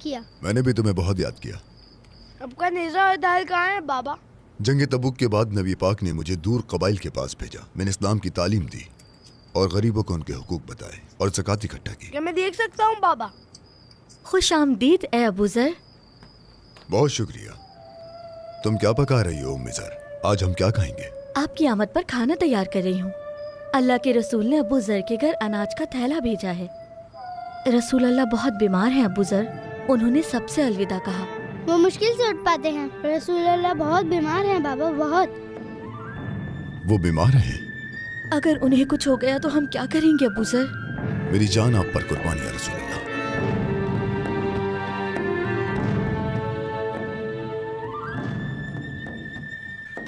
किया। मैंने भी तुम्हें बहुत याद किया। आपका नेज़ा और दाल कहाँ है बाबा? जंग तबूक के बाद नबी पाक ने मुझे दूर कबाइल के पास भेजा। मैंने इस्लाम की तालीम दी और गरीबों को उनके हुकूक बताए और ज़कात इकट्ठा की। क्या मैं देख सकता हूँ बाबा? खुश आमदीद ए अबू ज़र। बहुत शुक्रिया। तुम क्या पका रही हो उम्मी ज़र? आज हम क्या खाएंगे? आपकी आमद पर खाना तैयार कर रही हूँ। अल्लाह के रसूल ने अबू ज़र के घर अनाज का थैला भेजा है। रसूल अल्लाह बहुत बीमार हैं अबू ज़र। उन्होंने सबसे अलविदा कहा। वो मुश्किल से उठ पाते हैं। रसूल अल्लाह बहुत बीमार हैं बाबा, बहुत। वो बीमार है? अगर उन्हें कुछ हो गया तो हम क्या करेंगे अबू ज़र? मेरी जान आप पर कुर्बान या रसूल अल्लाह।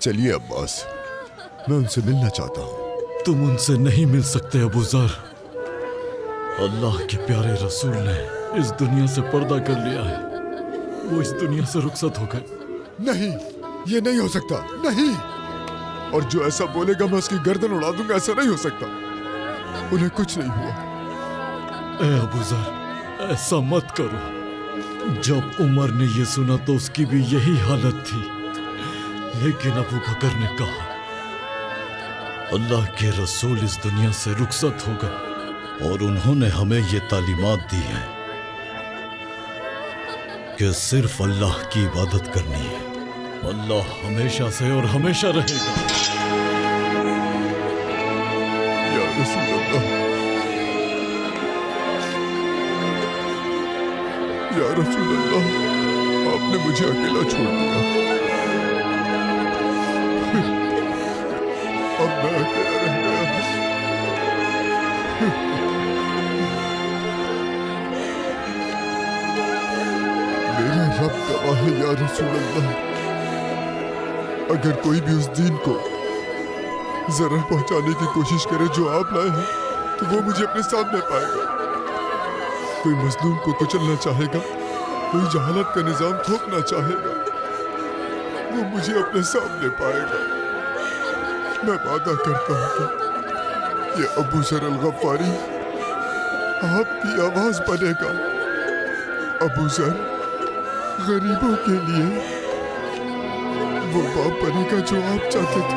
चलिए अब्बास, मैं उनसे मिलना चाहता हूँ। तुम उनसे नहीं मिल सकते अबू ज़र। अल्लाह के प्यारे रसूल ने इस दुनिया से पर्दा कर लिया है। वो इस दुनिया से रुखसत हो गए। नहीं, ये नहीं हो सकता, नहीं। और जो ऐसा बोलेगा मैं उसकी गर्दन उड़ा दूंगा। ऐसा नहीं हो सकता। उन्हें कुछ नहीं हुआ। ए अबू ज़र, ऐसा मत करो। जब उमर ने ये सुना तो उसकी भी यही हालत थी, लेकिन अबू बकर ने कहा अल्लाह के रसूल इस दुनिया से रुखसत हो गए और उन्होंने हमें ये तालीमात दी है कि सिर्फ अल्लाह की इबादत करनी है। अल्लाह हमेशा से और हमेशा रहेगा। या रसूल अल्लाह, या रसूल अल्लाह, आपने मुझे अकेला छोड़ दिया। अब मैं अकेला रह गया। मेरा रब गवाह है या रसूल अल्लाह, अगर कोई भी उस दीन को जरा पहुंचाने की कोशिश करे जो आप लाए हैं, तो वो मुझे अपने सामने पाएगा। कोई मजलूम को कुचलना चाहेगा, कोई जहालत का निजाम थोपना चाहेगा, वो मुझे अपने सामने पाएगा। मैं वादा करता हूँ कि ये अबू ज़र अल-गफ़ारी आपकी आवाज बनेगा। अबू ज़र गरीबों के लिए वो बाप बनेगा जो आप चाहते थे।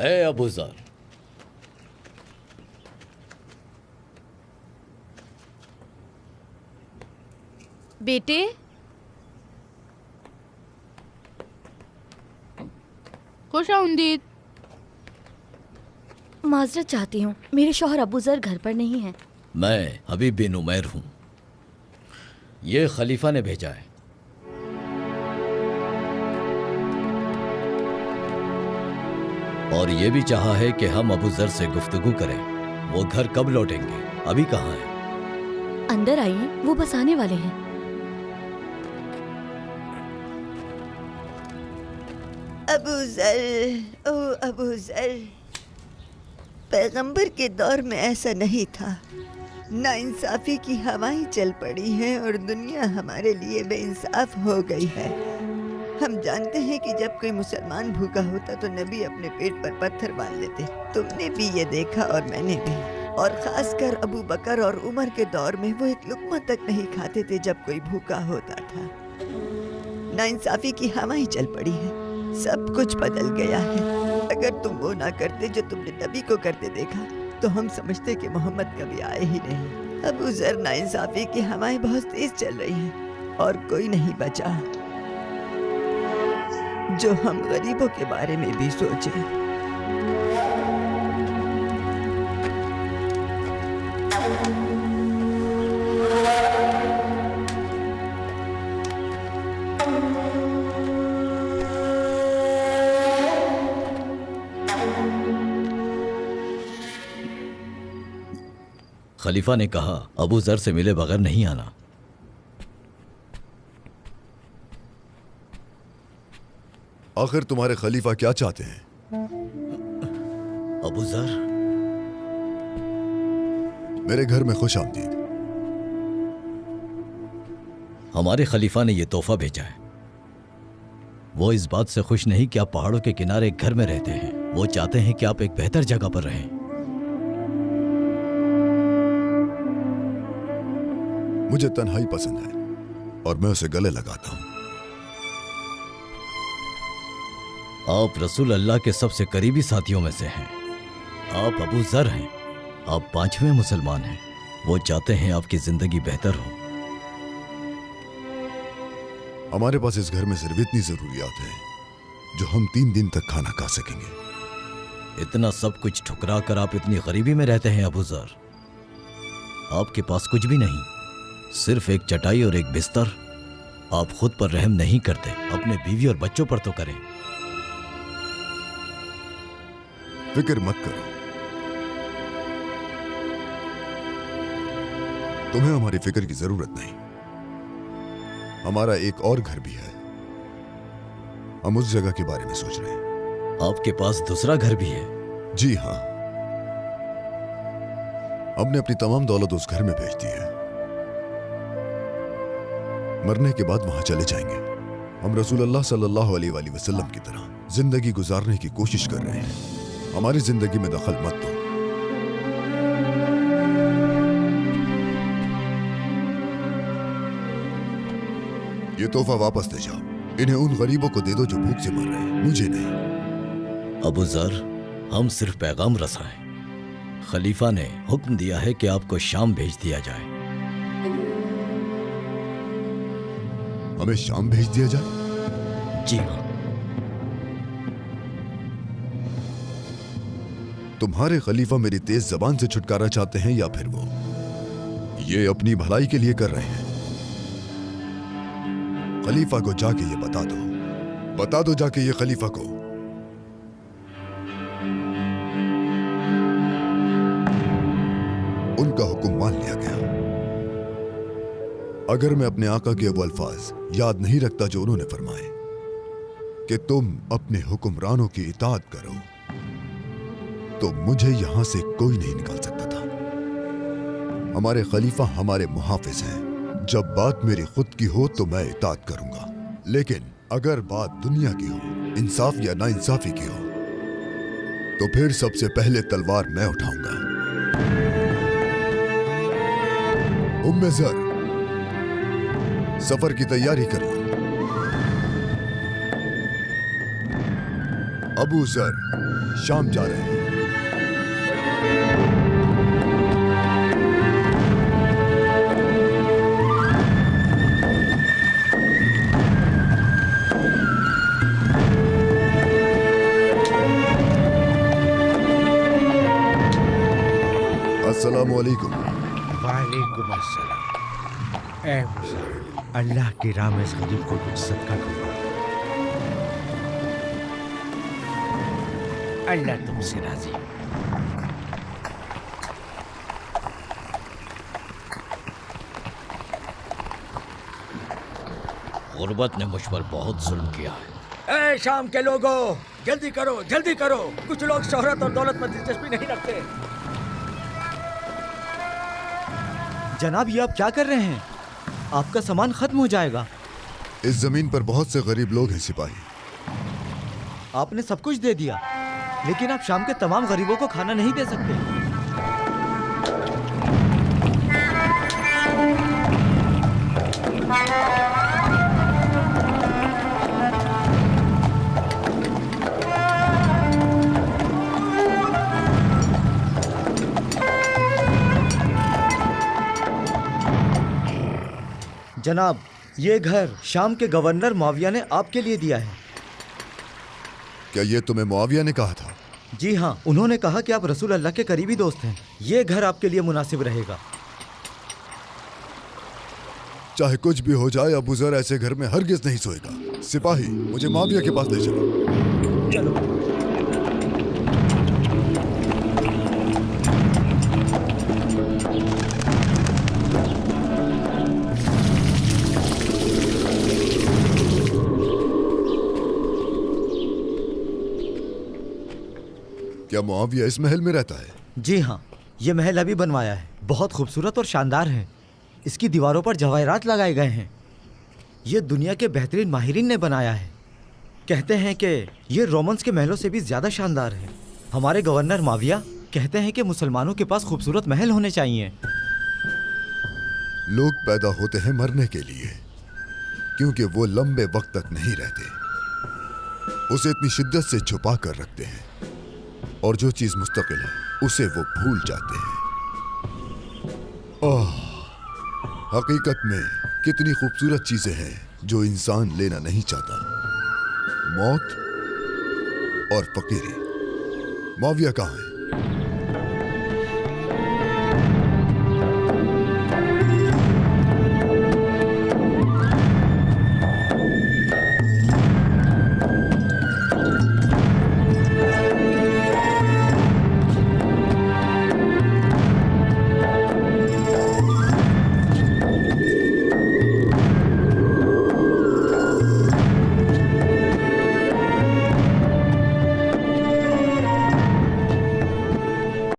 ए अबू ज़र, बेटे, खुश आमदीद। माजरत चाहती हूँ, मेरे शौहर अबू ज़र घर पर नहीं हैं। मैं हबीब बिन उमैर हूँ। ये खलीफा ने भेजा है। और ये भी चाहा है कि हम अबू ज़र से गुफ्तगू करें। वो घर कब लौटेंगे? अभी कहाँ हैं? अंदर आइए, वो बस आने वाले हैं। अबू ज़र, ओ अबू ज़र, पैगंबर के दौर में ऐसा नहीं था। नाइंसाफ़ी की हवाएं चल पड़ी हैं और दुनिया हमारे लिए बेइंसाफ हो गई है। हम जानते हैं कि जब कोई मुसलमान भूखा होता तो नबी अपने पेट पर पत्थर बांध लेते। तुमने भी ये देखा और मैंने भी। और ख़ासकर अबू बकर और उमर के दौर में वो एक लुक़मा तक नहीं खाते थे जब कोई भूखा होता था। नाइंसाफ़ी की हवाएं चल पड़ी हैं। सब कुछ बदल गया है। अगर तुम वो ना करते जो तुमने नबी को करते देखा तो हम समझते कि मोहम्मद कभी आए ही नहीं। अबू जर नाइंसाफी की हवाएं बहुत तेज चल रही हैं और कोई नहीं बचा जो हम गरीबों के बारे में भी सोचे। खलीफा ने कहा अबू जर से मिले बगैर नहीं आना। आखिर तुम्हारे खलीफा क्या चाहते हैं? अबू जर, मेरे घर में खुश आमदीद। हमारे खलीफा ने यह तोहफा भेजा है। वो इस बात से खुश नहीं कि आप पहाड़ों के किनारे एक घर में रहते हैं। वो चाहते हैं कि आप एक बेहतर जगह पर रहें। मुझे तन्हाई पसंद है और मैं उसे गले लगाता हूं। आप रसूल अल्लाह के सबसे करीबी साथियों में से हैं। आप अबू जर हैं। आप 5वें मुसलमान हैं। वो चाहते हैं आपकी जिंदगी बेहतर हो। हमारे पास इस घर में सिर्फ इतनी जरूरियात है जो हम 3 दिन तक खाना खा सकेंगे। इतना सब कुछ ठुकरा कर आप इतनी गरीबी में रहते हैं अबू जर। आपके पास कुछ भी नहीं, सिर्फ एक चटाई और एक बिस्तर। आप खुद पर रहम नहीं करते, अपने बीवी और बच्चों पर तो करें। फिक्र मत करो, तुम्हें हमारी फिक्र की जरूरत नहीं। हमारा एक और घर भी है, हम उस जगह के बारे में सोच रहे हैं। आपके पास दूसरा घर भी है? जी हाँ, हमने अपनी तमाम दौलत उस घर में भेज दी है। मरने के बाद वहां चले जाएंगे। हम रसूल अल्लाह सल्लल्लाहु अलैहि वसल्लम की तरह जिंदगी गुजारने की कोशिश कर रहे हैं। हमारी जिंदगी में दखल मत दो। ये तोहफा वापस ले जाओ। इन्हें उन गरीबों को दे दो जो भूख से मर रहे हैं, मुझे नहीं। अबू जर, हम सिर्फ पैगाम रसाएं। खलीफा ने हुक्म दिया है कि आपको शाम भेज दिया जाए। हमें शाम भेज दिया जाए? जी हाँ। तुम्हारे खलीफा मेरी तेज जबान से छुटकारा चाहते हैं या फिर वो ये अपनी भलाई के लिए कर रहे हैं? खलीफा को जाके ये बता दो जाके ये खलीफा को। उनका हुक्म मान लिया गया। अगर मैं अपने आका के वो अल्फाज याद नहीं रखता जो उन्होंने फरमाए कि तुम अपने हुक्मरानों की इताअत करो, तो मुझे यहां से कोई नहीं निकाल सकता था। हमारे खलीफा हमारे मुहाफिज हैं। जब बात मेरी खुद की हो तो मैं इताअत करूंगा, लेकिन अगर बात दुनिया की हो, इंसाफ या नाइंसाफी की हो, तो फिर सबसे पहले तलवार मैं उठाऊंगा। उम्मे ज़र, सफर की तैयारी कर लो। अबू ज़र शाम जा रहे हैं। अस्सलामु अलैकुम। वालेकुम अस्सलाम। ए मुसाफिर, अल्लाह की राह में इस गरीब को कुछ सदका करो। अल्लाह तुमसे राजी। गुर्बत ने मुझ पर बहुत जुल्म किया है। ए शाम के लोगों, जल्दी करो, जल्दी करो। कुछ लोग शोहरत और दौलत में दिलचस्पी नहीं रखते। जनाब, ये आप क्या कर रहे हैं? आपका सामान खत्म हो जाएगा। इस जमीन पर बहुत से गरीब लोग हैं सिपाही। आपने सब कुछ दे दिया, लेकिन आप शाम के तमाम गरीबों को खाना नहीं दे सकते। जनाब, ये घर शाम के गवर्नर मुआविया ने आपके लिए दिया है। क्या ये तुम्हें मुआविया ने कहा था? जी हाँ, उन्होंने कहा कि आप रसूल अल्लाह के करीबी दोस्त हैं। ये घर आपके लिए मुनासिब रहेगा। चाहे कुछ भी हो जाए, अबू ज़र ऐसे घर में हरगिज नहीं सोएगा। सिपाही, मुझे मुआविया के पास ले चलो। चलो। क्या मुआविया इस महल में रहता है? जी हाँ, ये महल अभी बनवाया है। बहुत खूबसूरत और शानदार है। इसकी दीवारों पर जवाहरात लगाए गए हैं। ये दुनिया के बेहतरीन माहिरीन ने बनाया है। कहते हैं कि ये रोमन्स के महलों से भी ज्यादा शानदार है। हमारे गवर्नर मुआविया कहते हैं कि मुसलमानों के पास खूबसूरत महल होने चाहिए। लोग पैदा होते हैं मरने के लिए, क्योंकि वो लंबे वक्त तक नहीं रहते। उसे इतनी शिद्दत से छुपा कर रखते हैं, और जो चीज मुस्तकिल है उसे वो भूल जाते हैं। हकीकत में कितनी खूबसूरत चीजें हैं जो इंसान लेना नहीं चाहता। मौत और फकीरी। मुआविया कहाँ है?